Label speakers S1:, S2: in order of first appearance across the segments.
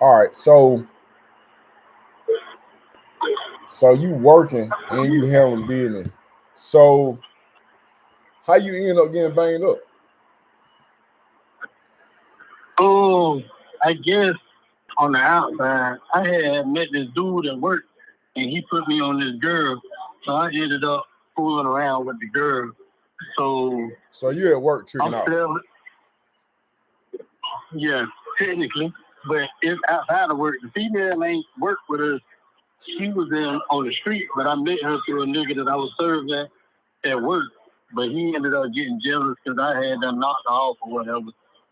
S1: All right, so you working and you handling business. So how you end up getting banged up?
S2: Oh, I guess on the outside, I had met this dude at work, and he put me on this girl, so I ended up fooling around with the girl. So
S1: So you at work
S2: I'm
S1: tricking out.
S2: still, yeah, technically, but it's outside of work. The female ain't work with us. She was in on the street, but I met her through a nigga that I was serving at work. But he ended up getting jealous because I had done knocked her off or whatever.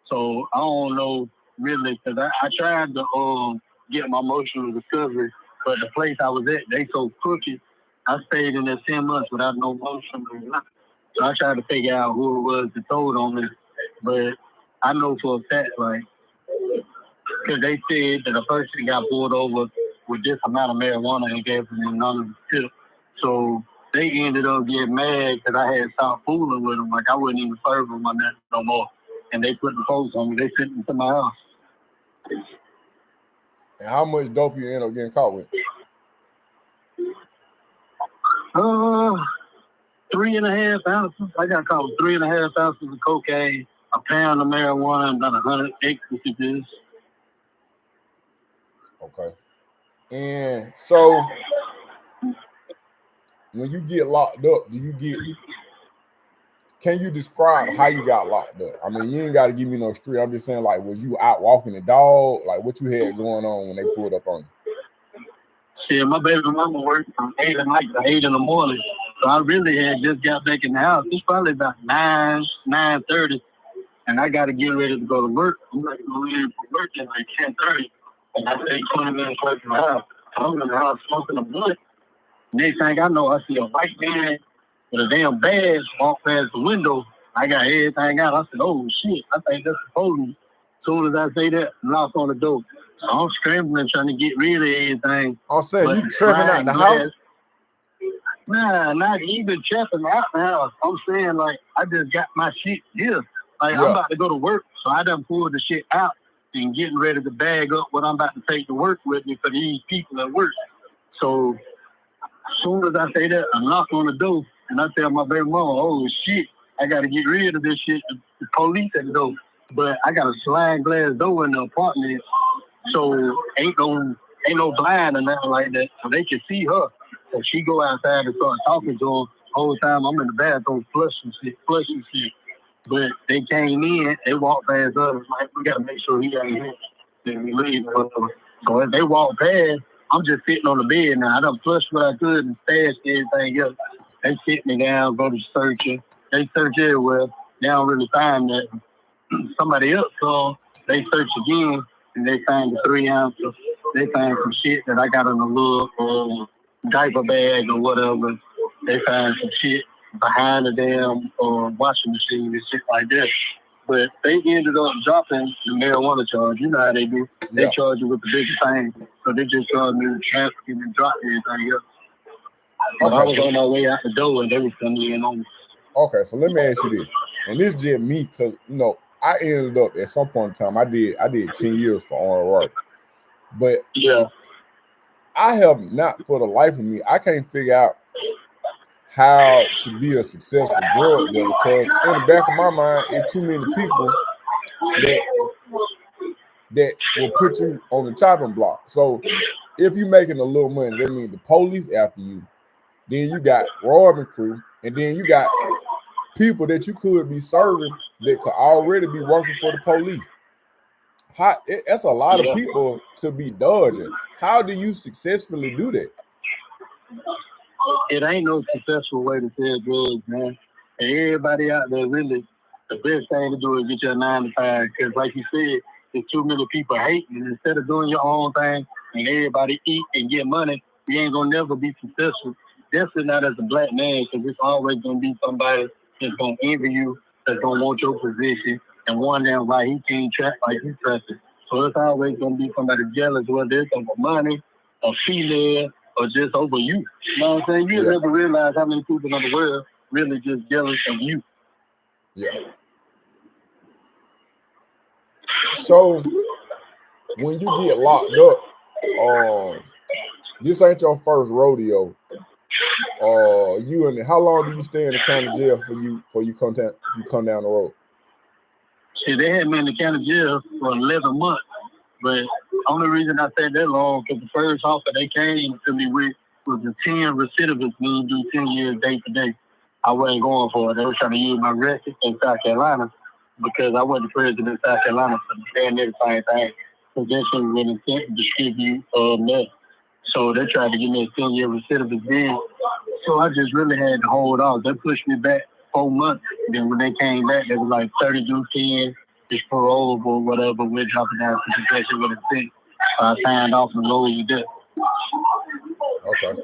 S2: So I don't know really because I tried to get my emotional recovery, but the place I was at, they so crooked. I stayed in there 10 months without no emotional. So I tried to figure out who it was that told on me, but I know for a fact, like, because they said that a person got pulled over with this amount of marijuana and gave them none of the tip. So they ended up getting mad because I had stopped fooling with them. Like I wouldn't even serve them on that no more. And they put the post on me. They sent me to my house.
S1: And how much dope you end up getting caught with?
S2: Uh, 3.5 ounces. I got caught with 3.5 ounces of cocaine, a pound of marijuana, and about 100 ecstasy pills.
S1: Okay. And so when you get locked up, do you get can you describe how you got locked up? I mean, you ain't got to give me no street. I'm just saying, like, was you out walking the dog? Like, what you had going on when they pulled up on
S2: Shit, my baby mama worked from 8 at night to 8 in the morning. So I really had just got back in the house. It's probably about 9:30, and I got to get ready to go to work. I'm like, going in for work at like 10:30, and I stay 20 minutes away from the house. I'm in the house smoking a blunt. Next thing I know, I see a white man with a damn badge walk past the window. I got everything out. I said, "Oh shit! I think that's the police." As soon as I say that, knock on the door. So I'm scrambling trying to get rid of everything.
S1: I'm saying
S2: But
S1: you
S2: the
S1: trapping out
S2: slide
S1: the house.
S2: glass, nah, not even trapping out the house. I'm saying like I just got my shit here. Like I'm
S1: Yeah.
S2: about to go to work, so I done pulled the shit out and getting ready to bag up what I'm about to take to work with me for these people at work. So as soon as I say that, I knock on the door and I tell my baby mama, "Oh shit, I got to get rid of this shit." The police at the door, but I got a sliding glass door in the apartment, so ain't no blind or nothing like that, so they can see her. So she go outside and start talking to them. Whole time I'm in the bathroom flushing shit. But they came in, they walked past us. Like we gotta make sure he ain't here. Then we leave. So as they walk past, I'm just sitting on the bed now. I done flushed what I could and stashed everything else. They sit me down, go to searching. They search everywhere. They don't really find that. Somebody else come, they search again, and they find the 3 ounces. They find some shit that I got in a little diaper bag or whatever. They find some shit behind the damn washing machine and shit like that. But they ended up dropping the marijuana charge. You know how they do. They
S1: Yeah.
S2: charge you with the biggest thing. So they just charged me with trafficking and drop everything else. But I
S1: Okay.
S2: was
S1: So
S2: on my way out the door and they was coming in on me.
S1: okay. So let me ask you this, and this just me because I ended up at some point in time. I did 10 years for armed robbery, but
S2: Yeah.
S1: I have not for the life of me. I can't figure out how to be a successful drug dealer because in the back of my mind, it's too many people that that will put you on the chopping block. So if you're making a little money, that means the police after you. Then you got robbing crew, and then you got people that you could be serving that could already be working for the police. That's a lot of
S2: Yeah.
S1: people to be dodging. How do you successfully do that?
S2: It ain't no successful way to sell drugs, man. And everybody out there really, the best thing to do is get your 9 to 5. Because, like you said, there's too many people hating. And instead of doing your own thing and everybody eat and get money, you ain't gonna never be successful. Definitely not as a black man, because it's always gonna be somebody that's gonna envy you, that's gonna want your position and wondering why he can't trap like you trapping. So it's always gonna be somebody jealous, whether it's over money, a female, or just over you. You know what I'm saying? You
S1: Yeah,
S2: never realize how many people in the world really just jealous of you.
S1: yeah. So when you get locked up, this ain't your first rodeo. How long do you stay in the county jail for you come down the road?
S2: See, they had me in the county jail for 11 months, but only reason I stayed that long because the first offer they came to me with was the 10 recidivists need to do 10 years day for day. I wasn't going for it. They were trying to use my record in South Carolina because I wasn't the president of South Carolina, so they did the same thing. Possession with intent to distribute meth. So they tried to give me a 10-year recidivist then. So I just really had to hold off. They pushed me back 4 months. Then when they came back, they was like 30 to 10, just parolable or whatever. We're dropping down to possession with intent. I signed off and rolled with that.
S1: Okay.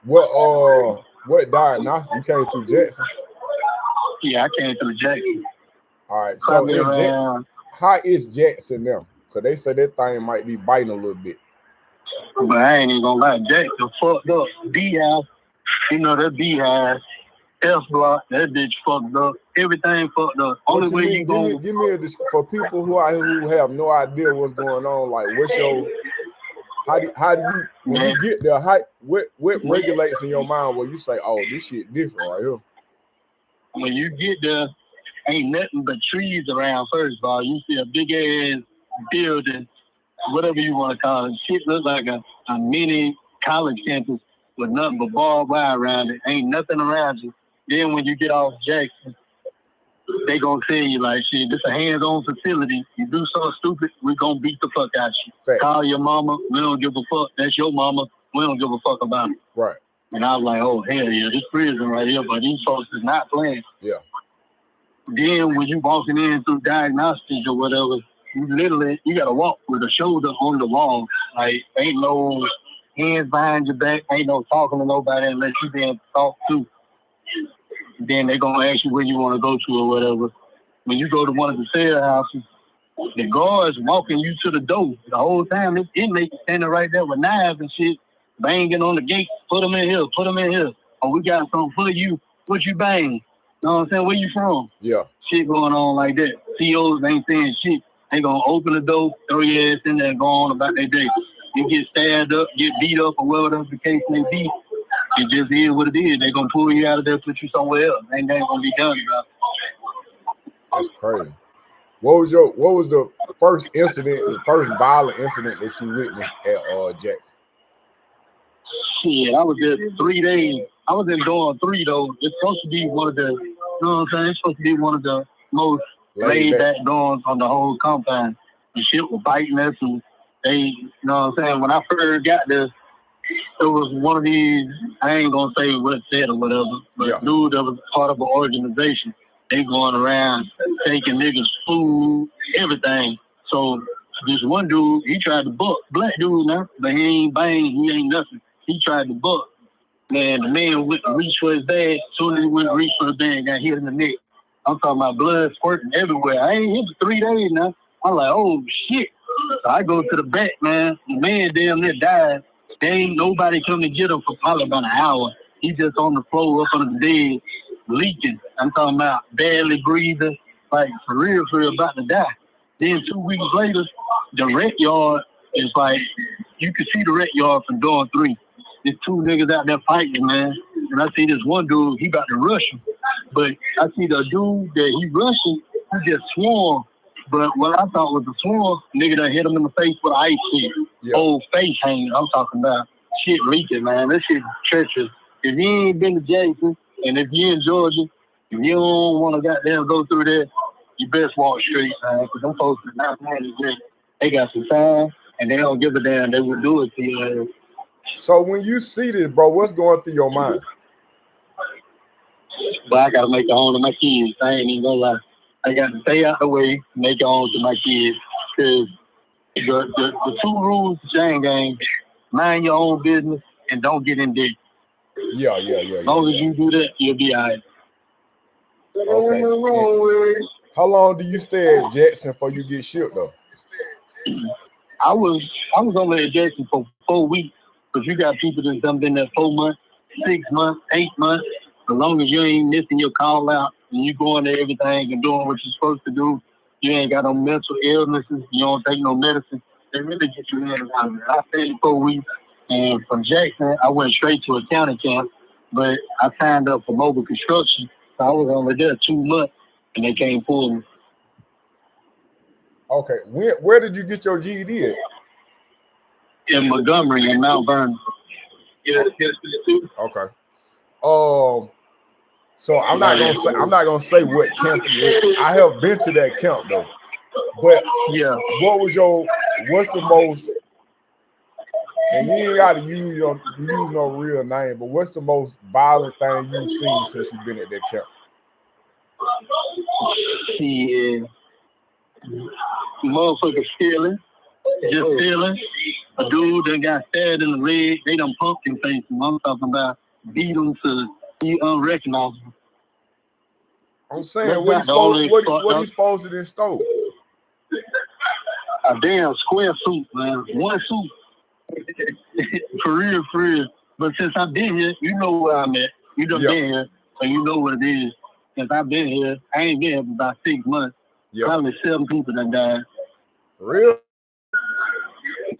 S1: What diagnostic you came through Jackson?
S2: Yeah, I came through Jackson.
S1: All right. So how is Jackson now? Because they say that thing might be biting a little bit.
S2: But I ain't even gonna lie, Jackson fucked up. Beehive, you know that Beehive, F Block, that bitch fucked up. Everything fucked up. Only way you go.
S1: Give me for people who have no idea what's going on. Like, what's your how do you when you get there? What regulates in your mind where you say, "Oh, this shit different right here"?
S2: When you get there, ain't nothing but trees around. First of all, you see a big ass building, whatever you want to call it. Shit looks like a mini college campus with nothing but barbed wire around it. Ain't nothing around you. Then when you get off Jackson, they gonna tell you like, shit, this a hands-on facility. You do something stupid, we gonna beat the fuck out you. Fact. Call your mama, we don't give a fuck. That's your mama, we don't give a fuck about it.
S1: Right.
S2: And I was like, oh, hell yeah, this prison right here, but these folks is not playing.
S1: Yeah.
S2: Then when you walking in through diagnostics or whatever, you gotta walk with a shoulder on the wall. Like, ain't no hands behind your back, ain't no talking to nobody unless you being talked to. Then they're gonna ask you where you want to go to or whatever. When you go to one of the cell houses, the guards walking you to the door. The whole time, this inmate standing right there with knives and shit, banging on the gate. Put them in here, put them in here. Oh, we got something for you. What you bang? You know what I'm saying? Where you from?
S1: Yeah.
S2: Shit going on like that. COs ain't saying shit. They gonna open the door, throw your ass in there, and go on about their day. You get stabbed up, get beat up, or whatever the case may be. It just is what it is. They gonna pull you out of there, put you somewhere else. Ain't that gonna be done about it.
S1: That's crazy. What was the first incident, the first violent incident that you witnessed at Jackson?
S2: Shit, I was there 3 days. I was in dorm 3 though. It's supposed to be one of the, you know what I'm saying? It's supposed to be one of the most laid back dorms on the whole compound. The shit was biting us, and they, you know what I'm saying? When I first got there, it was one of these, I ain't gonna say what it said or whatever, but dude that was part of an organization. They going around taking niggas food, everything. So this one dude, he tried to buck. Black dude now, but he ain't bang, he ain't nothing. He tried to buck. Man, the man went to reach for his bag. As soon as he went to reach for the bag, got hit in the neck. I'm talking about blood squirting everywhere. I ain't hit for 3 days now. I'm like, oh shit. So I go to the back, man. The man damn near died. There ain't nobody come to get him for probably about an hour. He just on the floor up under the bed, leaking. I'm talking about barely breathing, like for real, about to die. Then 2 weeks later, the rec yard is like, you can see the rec yard from door 3. There's 2 niggas out there fighting, man. And I see this one dude, he about to rush him. But I see the dude that he rushing, he just swarm. But what I thought was a swarm, nigga done hit him in the face with ice shit. Yeah. Whole face hanging. I'm talking about shit leaking, man. That shit treacherous. If you ain't been to Jackson, and if you in Georgia, if you don't want to goddamn go through there, you best walk straight, man. Because them folks are not managing. They got some time, and they don't give a damn. They will do it to you.
S1: So when you see this, bro, what's going through your mind?
S2: But I got to make it home to my kids. I ain't even going to lie. I got to stay out the way, make it home to my kids. Because the 2 rules of chain gang, mind your own business and don't get in debt.
S1: Yeah.
S2: As long as you do that, you'll be all right.
S1: Okay. And how long do you stay at Jackson before you get shipped, though?
S2: I was only at Jackson for 4 weeks. But you got people that's done been there 4 months, 6 months, 8 months. As long as you ain't missing your call out and you going to everything and doing what you're supposed to do, you ain't got no mental illnesses, you don't take no medicine, They really get you in out of there. I stayed 4 weeks, and from Jackson, I went straight to a county camp, but I signed up for mobile construction, so I was only there 2 months, and they came pull me.
S1: Okay, where did you get your GED at?
S2: In Montgomery, in Mount Vernon. Yeah,
S1: okay. So I'm not gonna say what camp you at. I have been to that camp though. But
S2: yeah,
S1: what's the most, and you ain't gotta use no real name, but what's the most violent thing you've seen since you've been at that camp?
S2: Yeah. Motherfucker stealing. Just stealing. A dude that got stabbed in the leg, they done pumpkin face him. I'm talking about beat him to be unrecognizable.
S1: I'm saying what he supposed to install?
S2: A damn square suit, man. One suit. For real. But since I've been here, you know where I'm at. You done been here, so you know what it is. Since I've been here, I ain't been here for about 6 months. Probably 7 people done died.
S1: For real?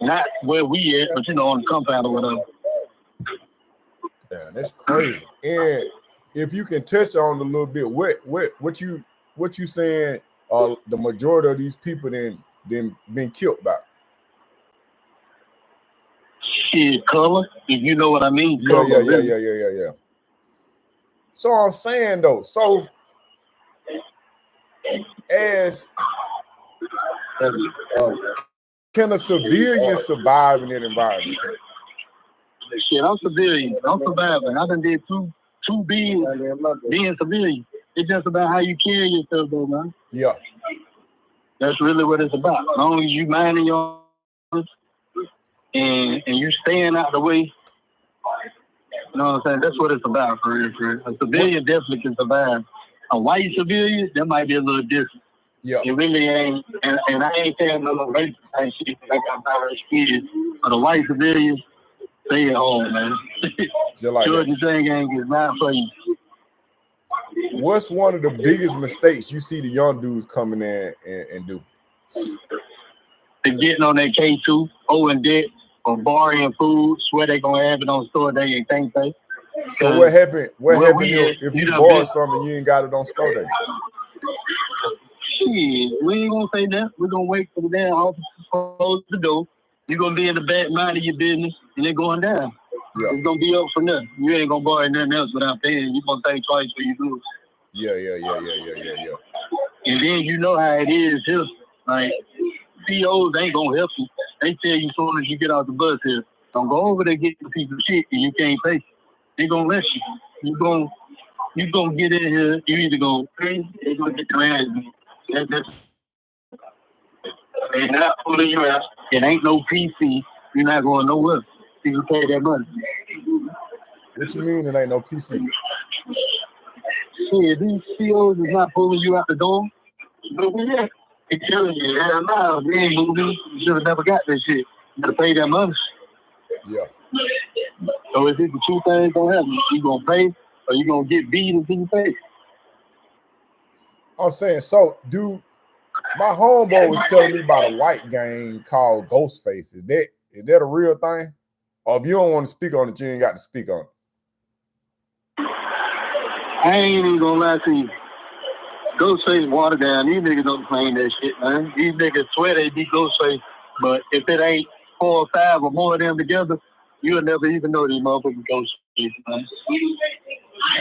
S2: Not where we at, but you know, on the compound or whatever.
S1: Yeah, that's crazy. And if you can touch on a little bit, what you saying? The majority of these people then been killed by?
S2: Shit, color. If you know what I mean.
S1: Yeah. So I'm saying though, so can a civilian survive in that environment?
S2: Shit, I'm civilian. I'm surviving. I done did two being civilian. It's just about how you carry yourself, though, man.
S1: Yeah.
S2: That's really what it's about. As long as you minding your and you staying out the way. You know what I'm saying? That's what it's about, for real. A civilian definitely can survive. A white civilian, that might be a little different.
S1: Yeah.
S2: It really ain't, and I ain't saying no racist type shit like I'm not kids. But a white civilian, stay at home, man.
S1: Like
S2: Georgia Jane gang is not for you.
S1: What's one of the biggest mistakes you see the young dudes coming in and do?
S2: They're getting on their K2, owing debt, or borrowing food, swear they gonna have it on store day and can't pay.
S1: So what happened? What happened if you borrow something you ain't got it on store day?
S2: Shit, we ain't gonna say that. We're gonna wait for the damn officer to close the door. You're gonna be in the back minding your business, and they're going down. Yeah. It's gonna be up for nothing. You ain't gonna borrow nothing else without paying. You're gonna think twice before you do it.
S1: Yeah.
S2: And then you know how it is here. Like, CEOs ain't gonna help you. They tell you as soon as you get out the bus here, don't go over there get the piece of shit and you can't pay. They gonna let you. You gonna get in here. You either gonna pay, they gonna get your ass beat. They not pulling you out. It ain't no PC. You're not going nowhere. You pay that money.
S1: What you mean it ain't no PC?
S2: Yeah, these CEOs is not pulling you out the door. But yeah, they telling you, hell no, we ain't moving. You should have never got that shit. You gotta pay that money.
S1: Yeah.
S2: So if it's the two things gonna happen, you gonna pay or you gonna get beat until you pay.
S1: I'm saying, so dude, my homeboy was telling me about a white gang called Ghostface. Is that a real thing? Or if you don't want to speak on it, you ain't got to speak on it.
S2: I ain't even gonna lie to you. Ghostface water down. These niggas don't claim that shit, man. These niggas swear they be Ghostface, but if it ain't 4 or 5 or more of them together, you'll never even know these motherfucking Ghostface, man.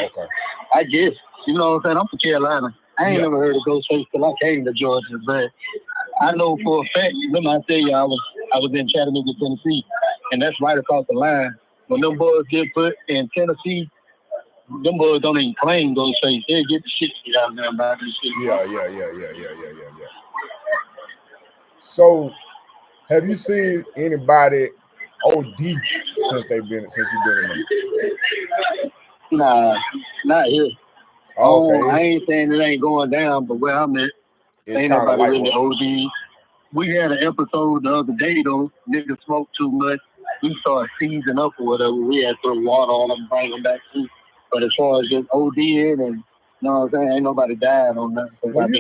S1: Okay.
S2: I guess. You know what I'm saying? I'm from Carolina. I ain't never heard of Ghostface till I came to Georgia, but I know for a fact. Remember I tell you I was in Chattanooga, Tennessee, and that's right across the line. When them boys get put in Tennessee, them boys don't even claim Ghostface. They get the shit out of them about this shit.
S1: Yeah. So, have you seen anybody OD since you've been in there?
S2: Nah, not here.
S1: Okay.
S2: I ain't saying it ain't going down, but where I'm at, ain't nobody really OD. We had an episode the other day though. Niggas smoked too much. We started seizing up or whatever. We had to throw water on them, bring them back too. But as far as just ODing and, you know what I'm saying, ain't nobody died on that.
S1: When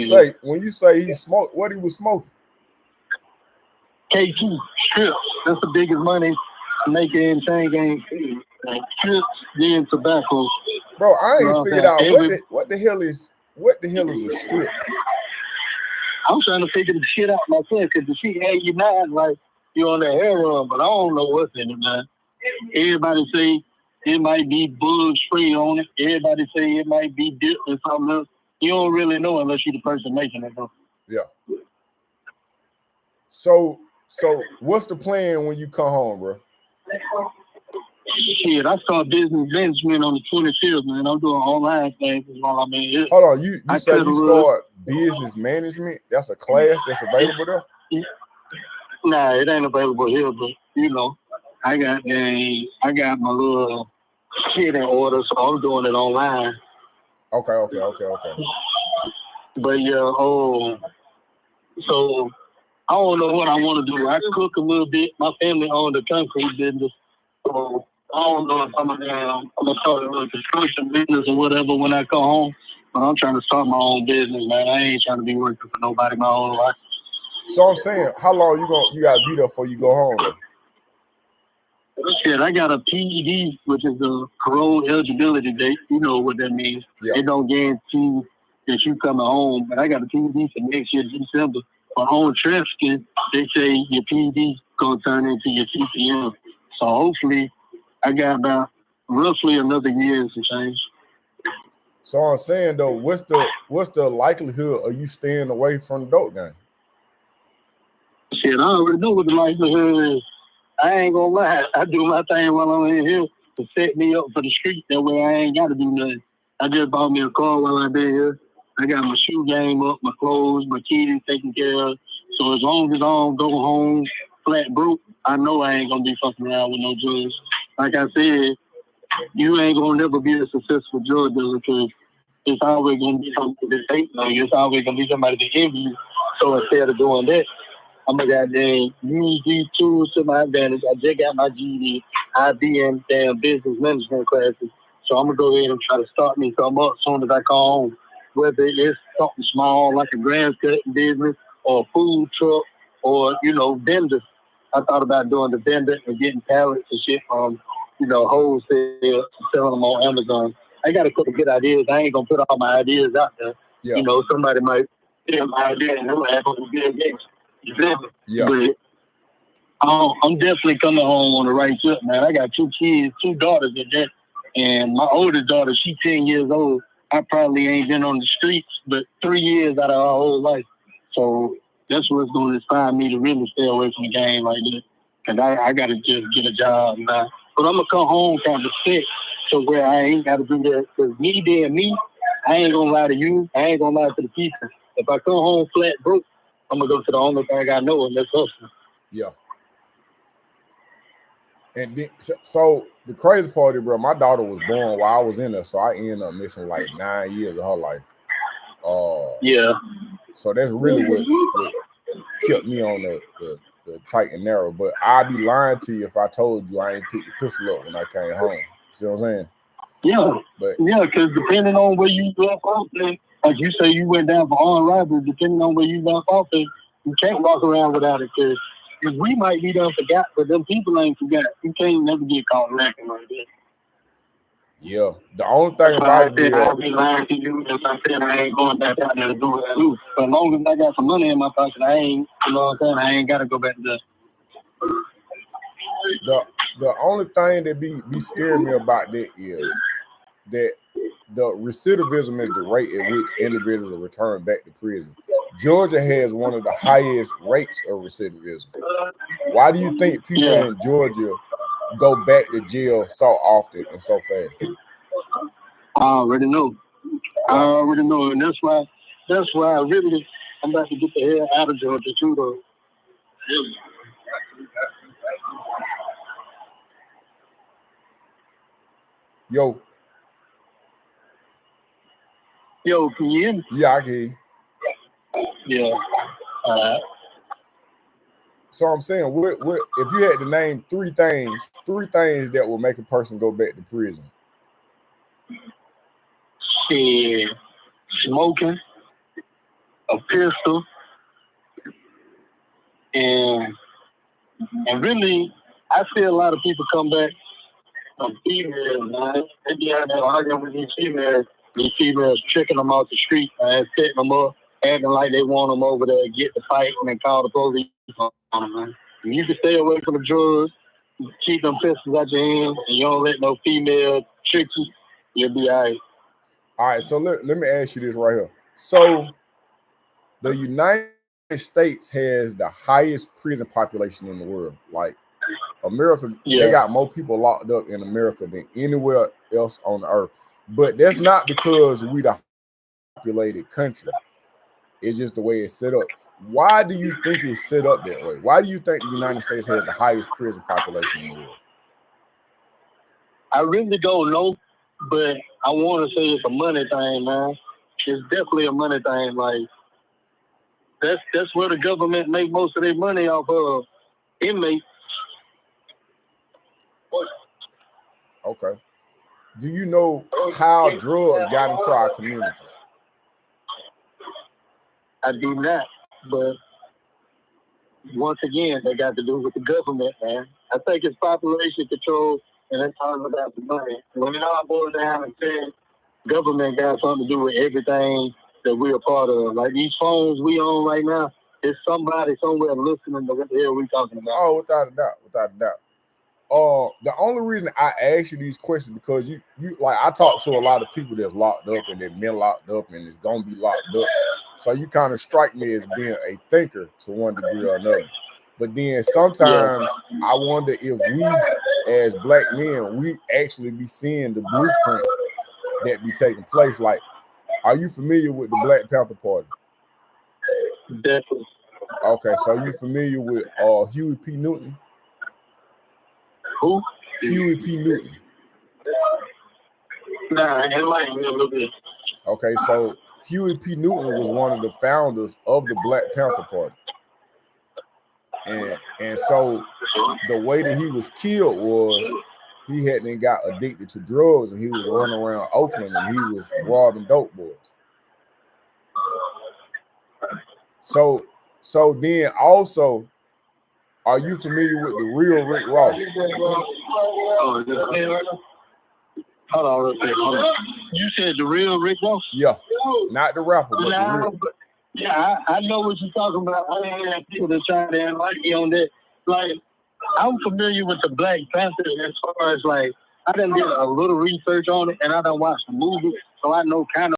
S1: you say he smoked, what he was smoking?
S2: K2 strips. That's the biggest money maker in chain gang. Like strips, then tobacco.
S1: Bro, I
S2: You know
S1: ain't
S2: what I'm
S1: figured
S2: saying?
S1: out what the hell is a strip.
S2: I'm trying to figure the shit out myself because the shit had you mad like you on the heroin, but I don't know what's in it, man. Everybody say it might be bug spray on it. Everybody say it might be dip or something else. You don't really know unless you're the person making it, bro.
S1: Yeah. So what's the plan when you come home, bro?
S2: Shit, I start business management on the 25th, man. I'm doing online things while I'm in here.
S1: Hold on, you say you start business management? That's a class that's available there?
S2: Nah, it ain't available here, but you know, I got my little shit in order, so I'm doing it online.
S1: Okay.
S2: But yeah, so I don't know what I want to do. I cook a little bit. My family owned a concrete business, so I don't know if I'm gonna start a little construction business or whatever when I come home. But I'm trying to start my own business, man. I ain't trying to be working for nobody my whole life.
S1: So I'm saying, how long you gotta be there before you go home though?
S2: Shit, I got a PED, which is a parole eligibility date. You know what that means.
S1: Yeah.
S2: It don't guarantee that you coming home, but I got a PED for next year, December. For on trafficking, they say your PED gonna turn into your CPM. So hopefully, I got about roughly another year to change.
S1: So I'm saying though, what's the likelihood of you staying away from the dope game?
S2: Shit, I already know what the likelihood is. I ain't gonna lie. I do my thing while I'm in here to set me up for the street. That way I ain't got to do nothing. I just bought me a car while I've been here. I got my shoe game up, my clothes, my kids taken care of. So as long as I don't go home flat broke, I know I ain't gonna be fucking around with no drugs. Like I said, you ain't gonna never be a successful drug dealer because it's always gonna be something that hate on you. It's always gonna be somebody that envy you. So instead of doing that, I'm gonna goddamn use these tools to my advantage. I just got my GED. I be in damn business management classes. So I'm gonna go ahead and try to start me something up as soon as I come home. Whether it's something small like a grass cutting business or a food truck or, vendors. I thought about doing the vendor and getting pallets and shit from, wholesale and selling them on Amazon. I got a couple good ideas. I ain't gonna put all my ideas out there.
S1: Yeah.
S2: Somebody might steal my idea and they'll have a good game.
S1: Yeah.
S2: But I'm definitely coming home on the right foot, man. I got 2 kids, 2 daughters at that. And my oldest daughter, she's 10 years old. I probably ain't been on the streets, but 3 years out of our whole life. So that's what's going to inspire me to really stay away from the game like this. And I got to just get a job now. But I'm going to come home kind of sick to where I ain't got to do that. Because me being me, I ain't going to lie to you. I ain't going to lie to the people. If I come home flat broke, I'm going to go to the only thing I know, and that's hustling.
S1: Yeah. And then, so the crazy part is, bro, my daughter was born while I was in there, so I ended up missing like 9 years of her life.
S2: Yeah.
S1: So that's really what kept me on the tight and narrow. But I'd be lying to you if I told you I ain't picked the pistol up when I came home. See what I'm saying?
S2: Yeah.
S1: But
S2: yeah, because depending on where you left off, like you say, you went down for armed robbery. Depending on where you left off, you can't walk around without it. Because we might be done forgot, but them people ain't forgot. You can't never get caught lacking like that.
S1: Yeah, the only thing about it is,
S2: I'll be lying to you if I said I ain't going back out there to do what I do. But as long as I got some money in my pocket, I ain't, I ain't got to go back to that.
S1: The only thing that be scaring me about that is that the recidivism is the rate at which individuals are returned back to prison. Georgia has one of the highest rates of recidivism. Why do you think people in Georgia go back to jail so often and so fast?
S2: I already know. And that's why I really, I'm about to get the hell out of Georgia too, though.
S1: Yo.
S2: Yo, can you hear me?
S1: Yeah, I can hear
S2: you. Yeah.
S1: So I'm saying, what if you had to name three things that will make a person go back to prison?
S2: Shit, smoking, a pistol, and And really, I see a lot of people come back from females, man. They be out there arguing with these females tricking them off the street, man, setting them up, acting like they want them over there, get the fight, and then call the police on them, man. You can stay away from the drugs, keep them pistols out your hands, and you don't let no female trick you, you'll be all right.
S1: All right, so let me ask you this right here. So the United States has the highest prison population in the world. Like America, they got more people locked up in America than anywhere else on the earth. But that's not because we the populated country. It's just the way it's set up. Why do you think it's set up that way? Why do you think the United States has the highest prison population in the world?
S2: I really don't know, but I want to say it's a money thing, man. It's definitely a money thing. Like that's where the government make most of their money off of inmates.
S1: Okay. Do you know how drugs got into our communities?
S2: I do not, but once again, they got to do with the government, man. I think it's population control, and it's all about the money. When it all boils down and says, government got something to do with everything that we're a part of. Like these phones we own right now, there's somebody somewhere listening to what the hell we talking about.
S1: Oh, without a doubt. The only reason I ask you these questions because you like I talk to a lot of people that's locked up and they've been locked up and it's gonna be locked up. So you kind of strike me as being a thinker to one degree or another. But then sometimes I wonder if we as black men, we actually be seeing the blueprint that be taking place. Like, are you familiar with the Black Panther Party?
S2: Definitely.
S1: Okay, so you familiar with Huey P. Newton?
S2: Who?
S1: Huey P. Newton.
S2: Nah, it might be a little bit.
S1: Okay, so Huey P. Newton was one of the founders of the Black Panther Party. And so the way that he was killed was he had then got addicted to drugs and he was running around Oakland and he was robbing dope boys. So then also, are you familiar with the real Rick Ross?
S2: Hold on real quick. Hold on. You said the real Rick Ross?
S1: Yeah, not the rapper, but the real.
S2: Yeah, I know what you're talking about. I ain't had people that try to enlighten me on that. Like, I'm familiar with the Black Panther as far as like I done did a little research on it and I done watched the movie, so I know kind of